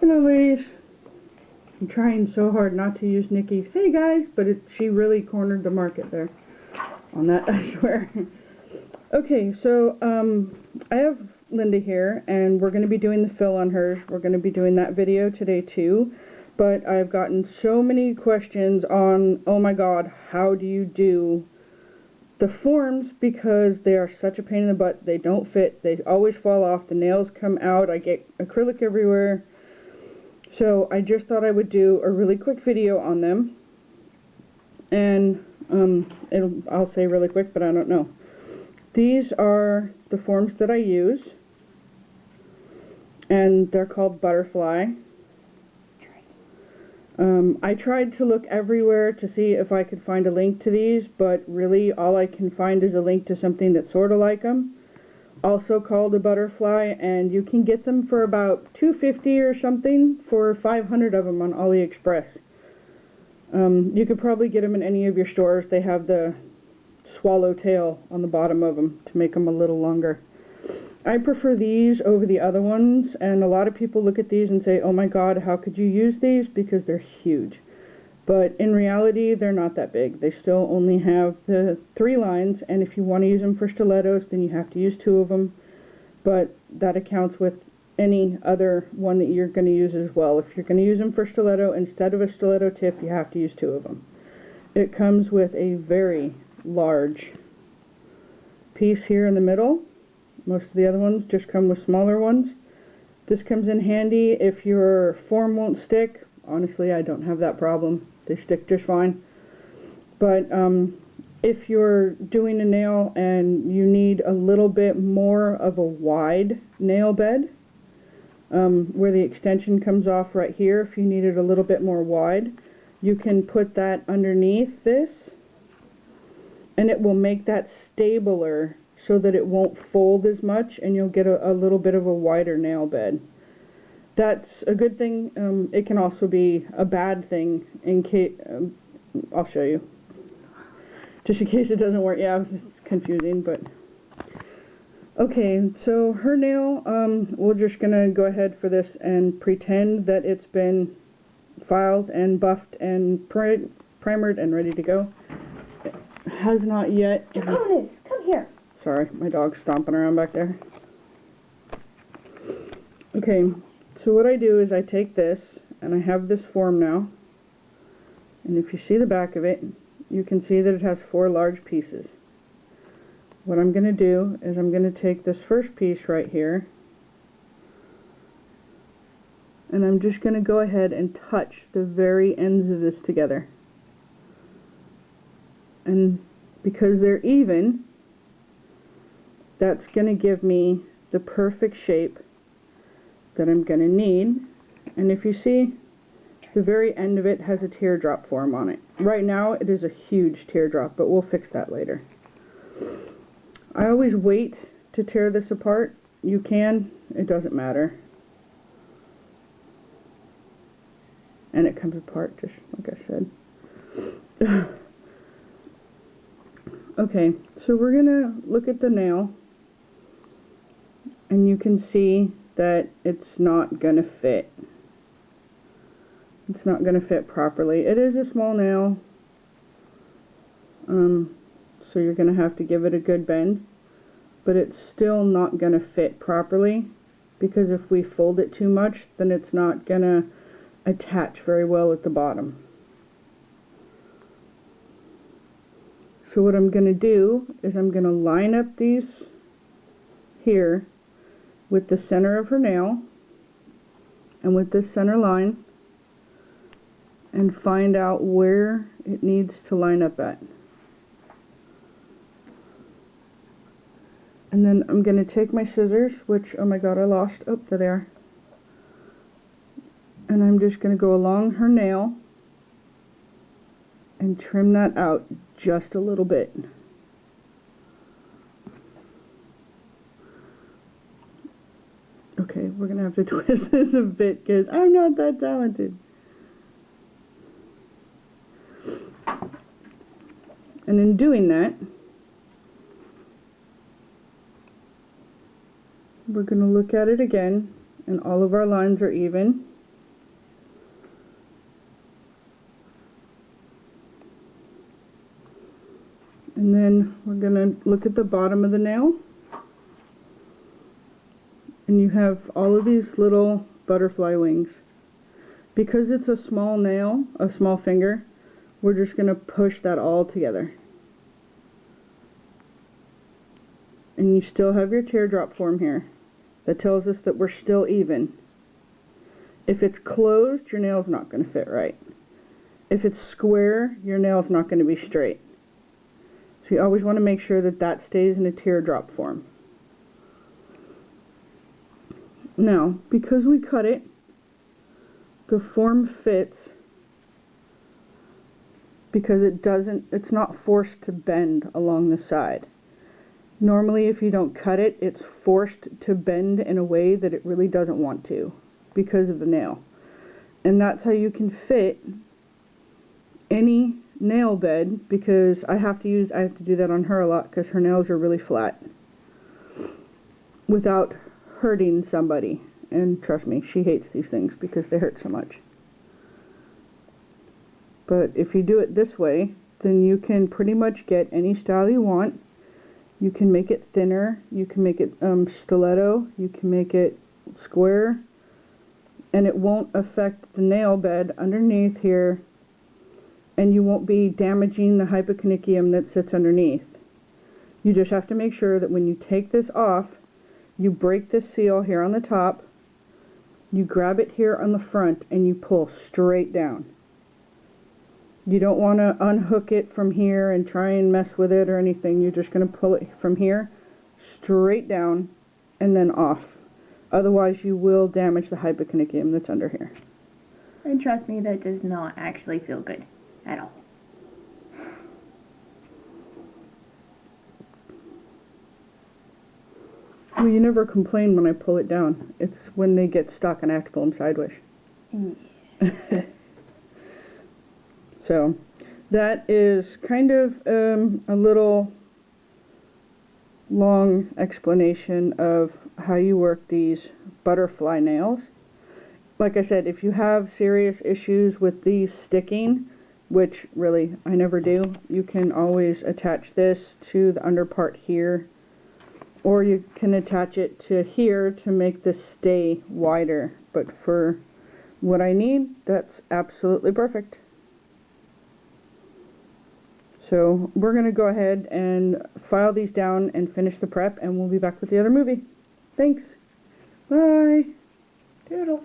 Hello ladies. I'm trying so hard not to use Nikki's "hey guys," but she really cornered the market there on that, I swear. Okay, so I have Linda here and we're going to be doing the fill on hers. We're going to be doing that video today too, but I've gotten so many questions on, oh my god, how do you do the forms, because they are such a pain in the butt. They don't fit, they always fall off, the nails come out, I get acrylic everywhere. So I just thought I would do a really quick video on them, and I'll say really quick, but I don't know. These are the forms that I use, and they're called Butterfly. I tried to look everywhere to see if I could find a link to these, but really all I can find is a link to something that's sort of like them, also called a Butterfly, and you can get them for about $2.50 or something for 500 of them on AliExpress. You could probably get them in any of your stores. They have the swallowtail on the bottom of them to make them a little longer. I prefer these over the other ones, and a lot of people look at these and say, oh my god, how could you use these, because they're huge. But in reality, they're not that big. They still only have the 3 lines, and if you want to use them for stilettos, then you have to use 2 of them. But that accounts with any other one that you're going to use as well. If you're going to use them for stiletto, instead of a stiletto tip, you have to use 2 of them. It comes with a very large piece here in the middle. Most of the other ones just come with smaller ones. This comes in handy if your form won't stick. Honestly, I don't have that problem. They stick just fine. But if you're doing a nail and you need a little bit more of a wide nail bed, where the extension comes off right here, if you need it a little bit more wide, you can put that underneath this, and it will make that stabler so that it won't fold as much, and you'll get a little bit of a wider nail bed. That's a good thing. It can also be a bad thing in case, I'll show you. Just in case it doesn't work. Yeah, it's confusing, but. Okay, so her nail, we're just going to go ahead for this and pretend that it's been filed and buffed and primered and ready to go. It has not yet. Come here. Sorry, my dog's stomping around back there. Okay, so what I do is I take this, and I have this form now, and if you see the back of it, you can see that it has 4 large pieces. What I'm going to do is I'm going to take this first piece right here, and I'm just going to go ahead and touch the very ends of this together. And because they're even, that's going to give me the perfect shape that I'm going to need. And if you see, the very end of it has a teardrop form on it. Right now it is a huge teardrop, but we'll fix that later. I always wait to tear this apart. You can, it doesn't matter. And it comes apart just like I said. Okay, so we're going to look at the nail, and you can see that it's not going to fit. It's not going to fit properly. It is a small nail, so you're going to have to give it a good bend, but it's still not going to fit properly, because if we fold it too much, then it's not going to attach very well at the bottom. So what I'm going to do is I'm going to line up these here with the center of her nail and with this center line, and find out where it needs to line up at. And then I'm going to take my scissors, which, oh my god, I lost. Oh, there they are. And I'm just going to go along her nail and trim that out just a little bit. Okay, we're going to have to twist this a bit because I'm not that talented. And in doing that, we're going to look at it again, and all of our lines are even. And then we're going to look at the bottom of the nail. And you have all of these little butterfly wings. Because it's a small nail, a small finger, we're just going to push that all together. And you still have your teardrop form here. That tells us that we're still even. If it's closed, your nail's not going to fit right. If it's square, your nail's not going to be straight. So you always want to make sure that that stays in a teardrop form. Now, because we cut it, the form fits because it's not forced to bend along the side. Normally, if you don't cut it, it's forced to bend in a way that it really doesn't want to because of the nail. And that's how you can fit any nail bed, because I have to do that on her a lot because her nails are really flat, without hurting somebody. And trust me, she hates these things because they hurt so much. But if you do it this way, then you can pretty much get any style you want. You can make it thinner, you can make it stiletto, you can make it square, and it won't affect the nail bed underneath here, and you won't be damaging the hypoconychium that sits underneath. You just have to make sure that when you take this off, you break this seal here on the top, you grab it here on the front, and you pull straight down. You don't want to unhook it from here and try and mess with it or anything. You're just going to pull it from here straight down and then off. Otherwise you will damage the hypoconychium that's under here. And trust me, that does not actually feel good at all. Well, you never complain when I pull it down. It's when they get stuck and I have to pull them sideways. Yeah. So that is kind of a little long explanation of how you work these butterfly nails. Like I said, if you have serious issues with these sticking, which really I never do, you can always attach this to the under part here, or you can attach it to here to make this stay wider. But for what I need, that's absolutely perfect. So we're going to go ahead and file these down and finish the prep, and we'll be back with the other movie. Thanks. Bye. Toodle.